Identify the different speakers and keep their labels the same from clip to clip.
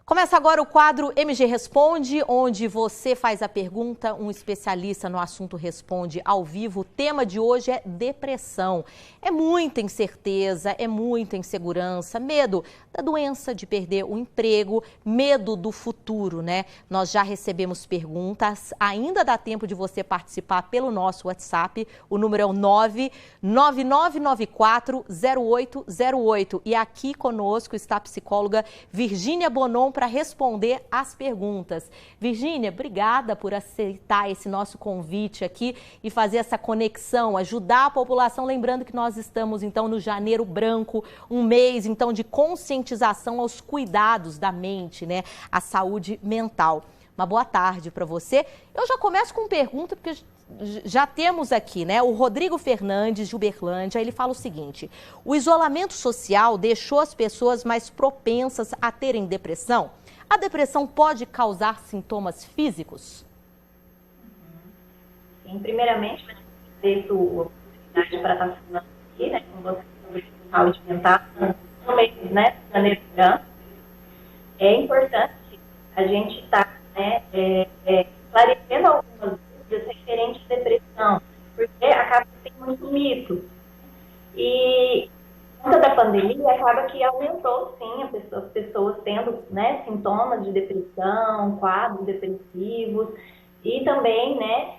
Speaker 1: Começa agora o quadro MG Responde, onde você faz a pergunta, um especialista no assunto responde ao vivo. O tema de hoje é depressão. É muita incerteza, é muita insegurança, medo da doença, de perder o emprego, medo do futuro, né? Nós já recebemos perguntas, ainda dá tempo de você participar pelo nosso WhatsApp. O número é o 999940808. E aqui conosco está a psicóloga Virgínia Bonon para responder as perguntas. Virgínia, obrigada por aceitar esse nosso convite aqui e fazer essa conexão, ajudar a população, lembrando que nós estamos então no Janeiro Branco, um mês então de conscientização aos cuidados da mente, né? A saúde mental. Uma boa tarde para você. Eu já começo com pergunta, porque já temos aqui, né, o Rodrigo Fernandes, de Uberlândia. Ele fala o seguinte: o isolamento social deixou as pessoas mais propensas a terem depressão? A depressão pode causar sintomas físicos?
Speaker 2: Sim, primeiramente, eu agradeço a oportunidade para estar falando aqui, né, com você sobre saúde mental, no mês, né, de Janeiro Branco. É importante a gente estar, né, esclarecendo algumas dúvidas referentes à depressão, porque acaba sendo muito mito. E por conta da pandemia, acaba que aumentou, sim, as pessoas tendo, né, sintomas de depressão, quadros depressivos e também, né,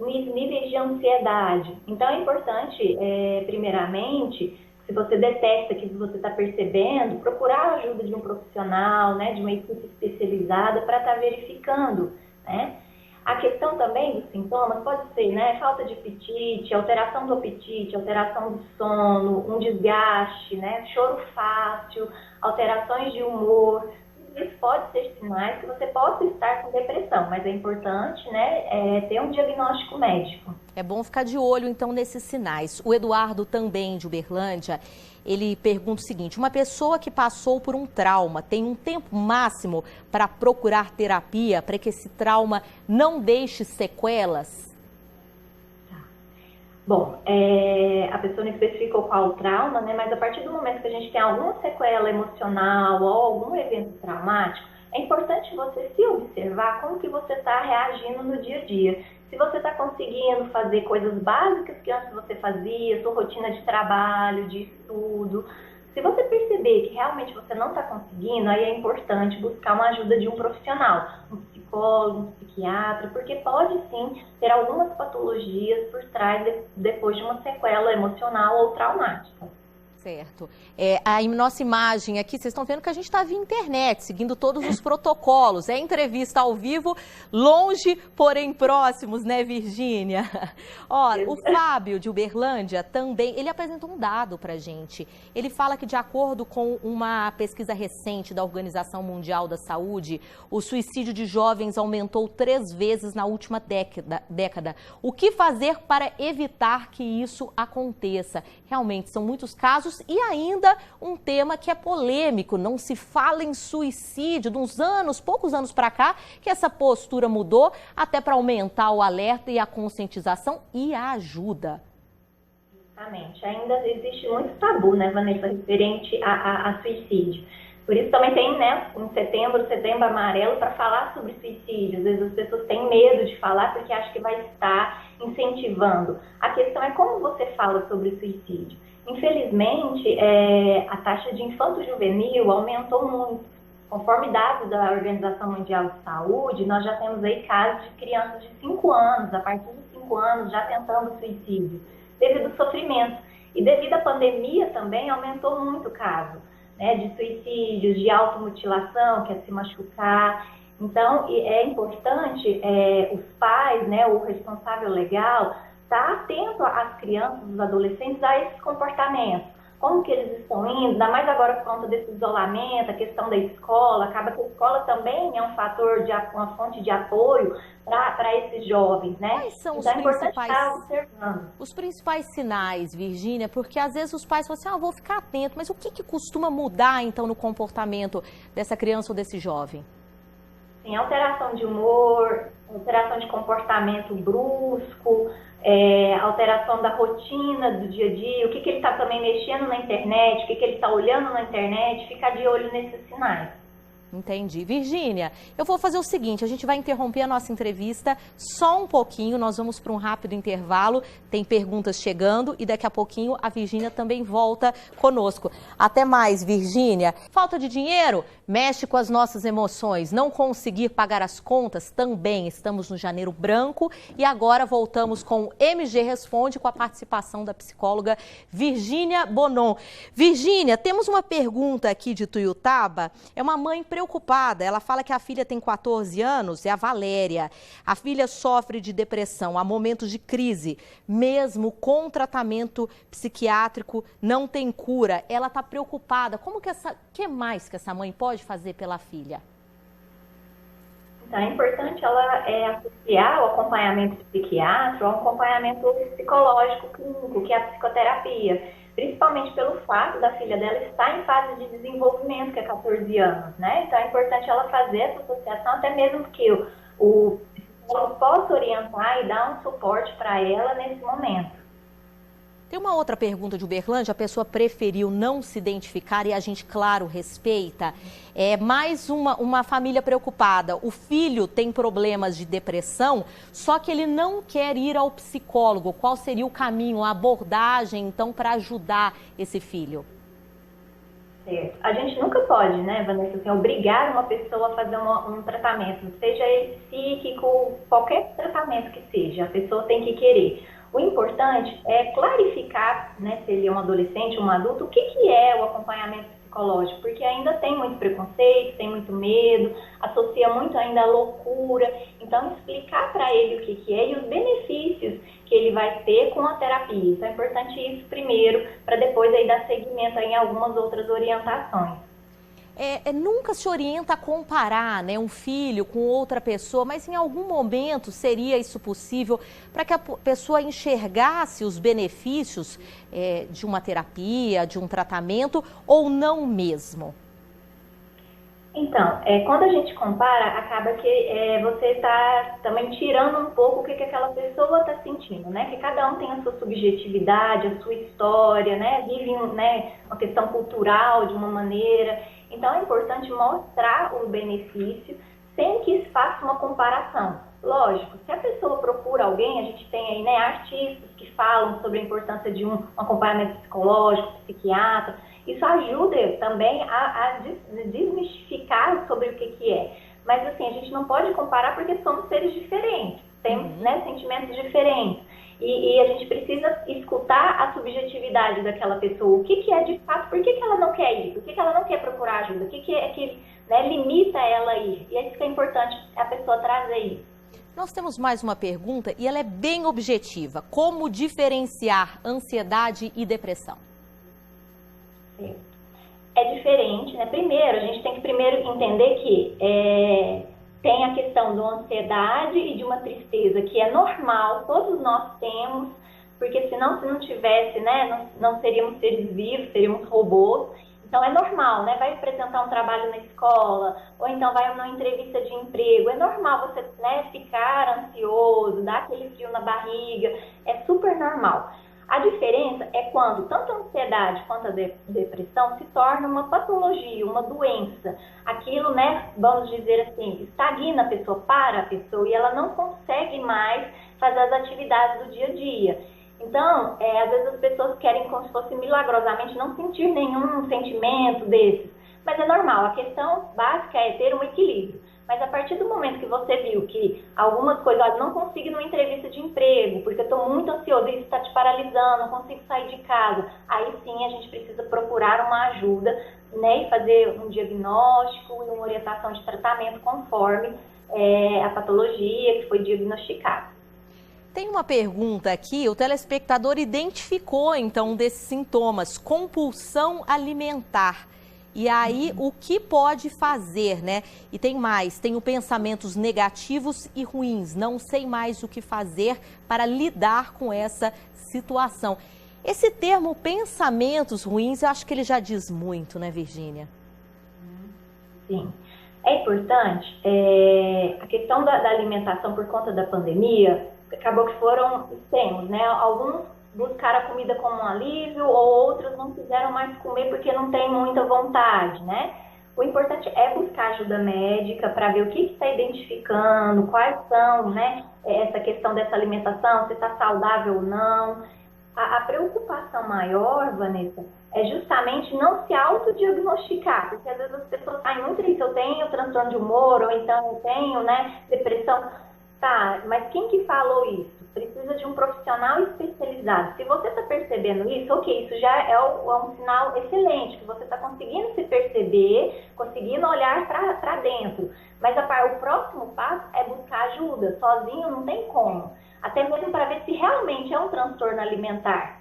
Speaker 2: níveis de ansiedade. Então, é importante, primeiramente, se você detecta que você está percebendo, procurar a ajuda de um profissional, né, de uma equipe especializada para estar verificando, né? A questão também dos sintomas pode ser, né, falta de apetite, alteração do apetite, alteração do sono, um desgaste, né, choro fácil, alterações de humor. Isso pode ser sinais que você possa estar com depressão, mas é importante, né, ter um diagnóstico médico.
Speaker 1: É bom ficar de olho, então, nesses sinais. O Eduardo, também de Uberlândia, ele pergunta o seguinte: uma pessoa que passou por um trauma tem um tempo máximo para procurar terapia para que esse trauma não deixe sequelas?
Speaker 2: Bom, a pessoa não especificou qual o trauma, né? Mas a partir do momento que a gente tem alguma sequela emocional ou algum evento traumático, é importante você se observar como que você está reagindo no dia a dia. Se você está conseguindo fazer coisas básicas que antes você fazia, sua rotina de trabalho, de estudo. Se você perceber que realmente você não está conseguindo, aí é importante buscar uma ajuda de um profissional, um psicólogo, um psiquiatra, porque pode sim ter algumas patologias por trás depois de uma sequela emocional ou traumática.
Speaker 1: Certo. A nossa imagem aqui, vocês estão vendo que a gente está via internet, seguindo todos os protocolos. É entrevista ao vivo, longe, porém próximos, né, Virgínia? Ó, o Fábio, de Uberlândia, também, ele apresentou um dado para a gente. Ele fala que, de acordo com uma pesquisa recente da Organização Mundial da Saúde, o suicídio de jovens aumentou 3 vezes na última década. O que fazer para evitar que isso aconteça? Realmente, são muitos casos. E ainda um tema que é polêmico, não se fala em suicídio. De uns anos, poucos anos para cá, que essa postura mudou até para aumentar o alerta e a conscientização e a ajuda.
Speaker 2: Exatamente. Ainda existe muito tabu, né, Vanessa, referente a suicídio. Por isso também tem, né, em setembro amarelo, para falar sobre suicídio. Às vezes as pessoas têm medo de falar porque acham que vai estar incentivando. A questão é como você fala sobre suicídio. Infelizmente, a taxa de infanto-juvenil aumentou muito. Conforme dados da Organização Mundial de Saúde, nós já temos aí casos de crianças de 5 anos, a partir de 5 anos, já tentando suicídio, devido ao sofrimento. E devido à pandemia também aumentou muito o caso, né, de suicídios, de automutilação, que é se machucar. Então, é importante os pais, né, o responsável legal, estar atento às crianças, aos adolescentes, a esses comportamentos. Como que eles estão indo, ainda mais agora por conta desse isolamento, a questão da escola, acaba que a escola também é um fator, uma fonte de apoio para esses jovens, né?
Speaker 1: Quais são
Speaker 2: então é importante estar observando.
Speaker 1: Os principais sinais, Virgínia? Porque às vezes os pais falam assim: vou ficar atento, mas o que costuma mudar então no comportamento dessa criança ou desse jovem?
Speaker 2: Sim, alteração de humor, alteração de comportamento brusco, alteração da rotina do dia a dia, o que ele está também mexendo na internet, o que ele está olhando na internet, ficar de olho nesses sinais.
Speaker 1: Entendi. Virgínia, eu vou fazer o seguinte, a gente vai interromper a nossa entrevista só um pouquinho, nós vamos para um rápido intervalo, tem perguntas chegando e daqui a pouquinho a Virgínia também volta conosco. Até mais, Virgínia. Falta de dinheiro? Mexe com as nossas emoções. Não conseguir pagar as contas? Também. Estamos no Janeiro Branco e agora voltamos com o MG Responde com a participação da psicóloga Virgínia Bonon. Virgínia, temos uma pergunta aqui de Tuiutaba, é uma mãe preocupada, ela fala que a filha tem 14 anos, é a Valéria. A filha sofre de depressão, há momentos de crise, mesmo com tratamento psiquiátrico, não tem cura. Ela está preocupada. Que mais que essa mãe pode fazer pela filha?
Speaker 2: Então, é importante ela associar o acompanhamento psiquiátrico ao acompanhamento psicológico clínico, que é a psicoterapia. Principalmente pelo fato da filha dela estar em fase de desenvolvimento, que é 14 anos, né? Então é importante ela fazer essa associação, até mesmo que o psicólogo possa orientar e dar um suporte para ela nesse momento.
Speaker 1: Tem uma outra pergunta de Uberlândia, a pessoa preferiu não se identificar e a gente, claro, respeita. É mais uma família preocupada. O filho tem problemas de depressão, só que ele não quer ir ao psicólogo. Qual seria o caminho, a abordagem, então, para ajudar esse filho?
Speaker 2: Certo. A gente nunca pode, né, Vanessa, assim, obrigar uma pessoa a fazer um tratamento, seja ele psíquico, qualquer tratamento que seja, a pessoa tem que querer. O importante é clarificar, né, se ele é um adolescente ou um adulto, o que é o acompanhamento psicológico, porque ainda tem muito preconceito, tem muito medo, associa muito ainda a loucura. Então, explicar para ele o que é e os benefícios que ele vai ter com a terapia. Então, é importante isso primeiro, para depois aí dar seguimento aí em algumas outras orientações.
Speaker 1: Nunca se orienta a comparar, né, um filho com outra pessoa, mas em algum momento seria isso possível para que a pessoa enxergasse os benefícios de uma terapia, de um tratamento, ou não mesmo?
Speaker 2: Então, quando a gente compara, acaba que você está também tirando um pouco o que aquela pessoa está sentindo, né? Que cada um tem a sua subjetividade, a sua história, né? Vive uma questão cultural de uma maneira. Então, é importante mostrar o benefício sem que se faça uma comparação. Lógico, se a pessoa procura alguém, a gente tem aí, né, artistas que falam sobre a importância de um acompanhamento psicológico, psiquiatra. Isso ajuda também a desmistificar sobre o que é. Mas, assim, a gente não pode comparar porque somos seres diferentes, temos, né, sentimentos diferentes. E a gente precisa escutar a subjetividade daquela pessoa. O que é de fato, por que ela não quer ir? Por que ela não quer procurar ajuda? O que é que, né, limita ela a ir? E é isso que é importante a pessoa trazer isso.
Speaker 1: Nós temos mais uma pergunta e ela é bem objetiva. Como diferenciar ansiedade e depressão?
Speaker 2: É diferente, né? Primeiro, a gente tem que entender que tem a questão de uma ansiedade e de uma tristeza, que é normal, todos nós temos, porque senão, se não tivesse, né, não seríamos seres vivos, seríamos robôs. Então, é normal, né? Vai apresentar um trabalho na escola, ou então vai numa entrevista de emprego. É normal você, né, ficar ansioso, dar aquele frio na barriga, é super normal. A diferença é quando tanto a ansiedade quanto a depressão se torna uma patologia, uma doença. Aquilo, né, vamos dizer assim, estagna a pessoa, para a pessoa e ela não consegue mais fazer as atividades do dia a dia. Então, às vezes as pessoas querem como se fosse milagrosamente não sentir nenhum sentimento desses. Mas é normal, a questão básica é ter um equilíbrio. Mas a partir do momento que você viu que algumas coisas, olha, não consigo ir numa entrevista de emprego, porque eu estou muito ansioso, isso está te paralisando, não consigo sair de casa, aí sim a gente precisa procurar uma ajuda, né, e fazer um diagnóstico e uma orientação de tratamento conforme a patologia que foi diagnosticada.
Speaker 1: Tem uma pergunta aqui, o telespectador identificou então um desses sintomas, compulsão alimentar. E aí, o que pode fazer, né? E tem mais, tenho pensamentos negativos e ruins, não sei mais o que fazer para lidar com essa situação. Esse termo, pensamentos ruins, eu acho que ele já diz muito, né, Virgínia?
Speaker 2: Sim. É importante, a questão da alimentação por conta da pandemia, acabou que foram extremos, né? Alguns buscaram a comida como um alívio, ou outros não quiseram mais comer porque não tem muita vontade, né? O importante é buscar ajuda médica para ver o que está identificando, quais são, né, essa questão dessa alimentação, se está saudável ou não. A preocupação maior, Vanessa, é justamente não se autodiagnosticar, porque às vezes as pessoas saem muito isso, eu tenho transtorno de humor, ou então eu tenho, né, depressão. Tá, mas quem que falou isso? Precisa de um profissional especializado. Se você está percebendo isso, ok, isso já é um sinal excelente, que você está conseguindo se perceber, conseguindo olhar para dentro. Mas o próximo passo é buscar ajuda. Sozinho não tem como. Até mesmo para ver se realmente é um transtorno alimentar.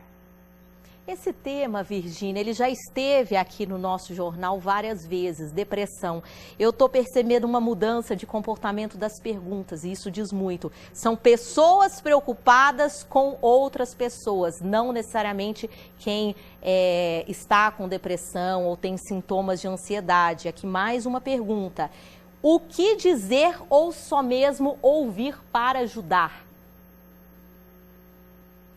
Speaker 1: Esse tema, Virgínia, ele já esteve aqui no nosso jornal várias vezes, depressão. Eu estou percebendo uma mudança de comportamento das perguntas, e isso diz muito. São pessoas preocupadas com outras pessoas, não necessariamente quem está com depressão ou tem sintomas de ansiedade. Aqui mais uma pergunta. O que dizer ou só mesmo ouvir para ajudar?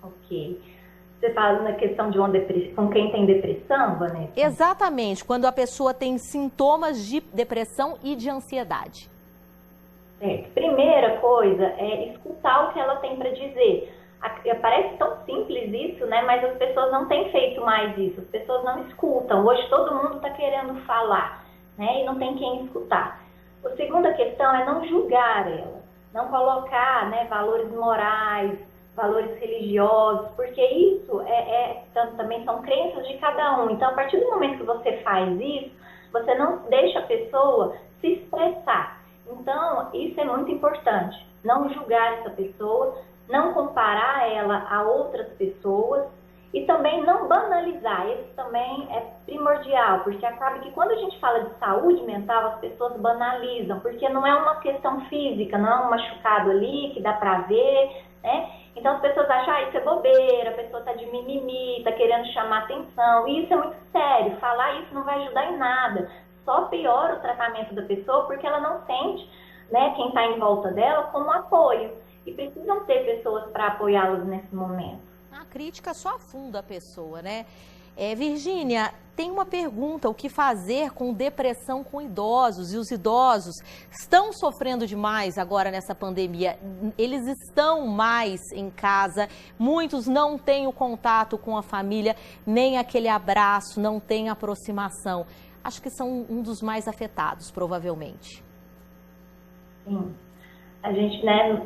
Speaker 2: Ok. Você fala na questão de uma depressão, com quem tem depressão, Vanessa?
Speaker 1: Exatamente, quando a pessoa tem sintomas de depressão e de ansiedade.
Speaker 2: Certo. Primeira coisa é escutar o que ela tem para dizer. Parece tão simples isso, né? Mas as pessoas não têm feito mais isso. As pessoas não escutam. Hoje todo mundo está querendo falar, né? E não tem quem escutar. A segunda questão é não julgar ela, não colocar, né, valores morais, valores religiosos, porque isso também são crenças de cada um. Então, a partir do momento que você faz isso, você não deixa a pessoa se expressar. Então, isso é muito importante. Não julgar essa pessoa, não comparar ela a outras pessoas e também não banalizar. Isso também é primordial, porque acaba que quando a gente fala de saúde mental, as pessoas banalizam, porque não é uma questão física, não é um machucado ali que dá pra ver, né? Então as pessoas acham, isso é bobeira, a pessoa tá de mimimi, tá querendo chamar atenção, e isso é muito sério, falar isso não vai ajudar em nada, só piora o tratamento da pessoa, porque ela não sente, né, quem tá em volta dela como apoio, e precisam ter pessoas para apoiá-los nesse momento.
Speaker 1: A crítica só afunda a pessoa, né? Virgínia, tem uma pergunta, o que fazer com depressão com idosos? E os idosos estão sofrendo demais agora nessa pandemia, eles estão mais em casa, muitos não têm o contato com a família, nem aquele abraço, não tem aproximação. Acho que são um dos mais afetados, provavelmente.
Speaker 2: Sim. A gente, né,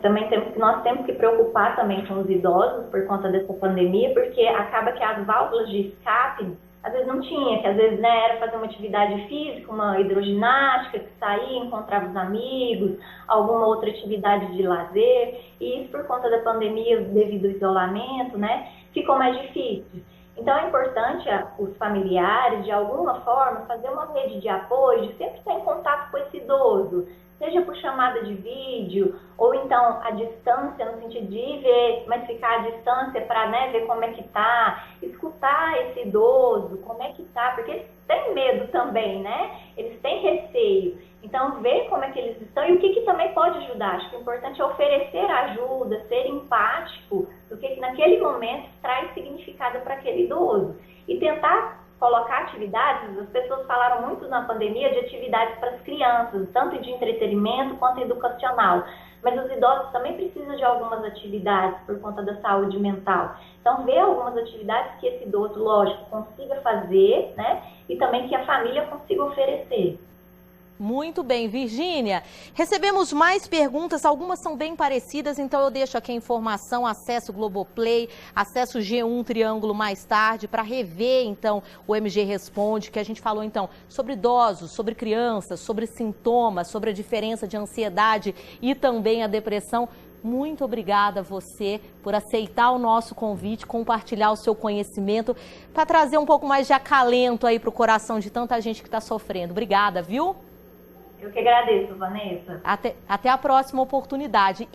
Speaker 2: nós temos que preocupar também com os idosos por conta dessa pandemia, porque acaba que as válvulas de escape, às vezes não tinha, que às vezes, né, era fazer uma atividade física, uma hidroginástica, que saía, encontrava os amigos, alguma outra atividade de lazer, e isso por conta da pandemia, devido ao isolamento, né, ficou mais difícil. Então é importante os familiares, de alguma forma, fazer uma rede de apoio, de sempre estar em contato com esse idoso, seja por chamada de vídeo, ou então a distância, no sentido de ver, mas ficar à distância para, né, ver como é que tá, escutar esse idoso, como é que tá, porque eles têm medo também, né? Eles têm receio. Então, ver como é que eles estão e o que também pode ajudar. Acho que o importante é oferecer ajuda, ser empático, do que naquele momento traz significado para aquele idoso. E tentar colocar atividades, as pessoas falaram muito na pandemia de atividades para as crianças, tanto de entretenimento quanto educacional. Mas os idosos também precisam de algumas atividades por conta da saúde mental. Então, ver algumas atividades que esse idoso, lógico, consiga fazer, né? E também que a família consiga oferecer.
Speaker 1: Muito bem, Virgínia. Recebemos mais perguntas, algumas são bem parecidas, então eu deixo aqui a informação, acesso Globoplay, acesso G1 Triângulo mais tarde, para rever, então, o MG Responde, que a gente falou, então, sobre idosos, sobre crianças, sobre sintomas, sobre a diferença de ansiedade e também a depressão. Muito obrigada a você por aceitar o nosso convite, compartilhar o seu conhecimento, para trazer um pouco mais de acalento aí para o coração de tanta gente que está sofrendo. Obrigada, viu?
Speaker 2: Eu que agradeço, Vanessa.
Speaker 1: Até a próxima oportunidade.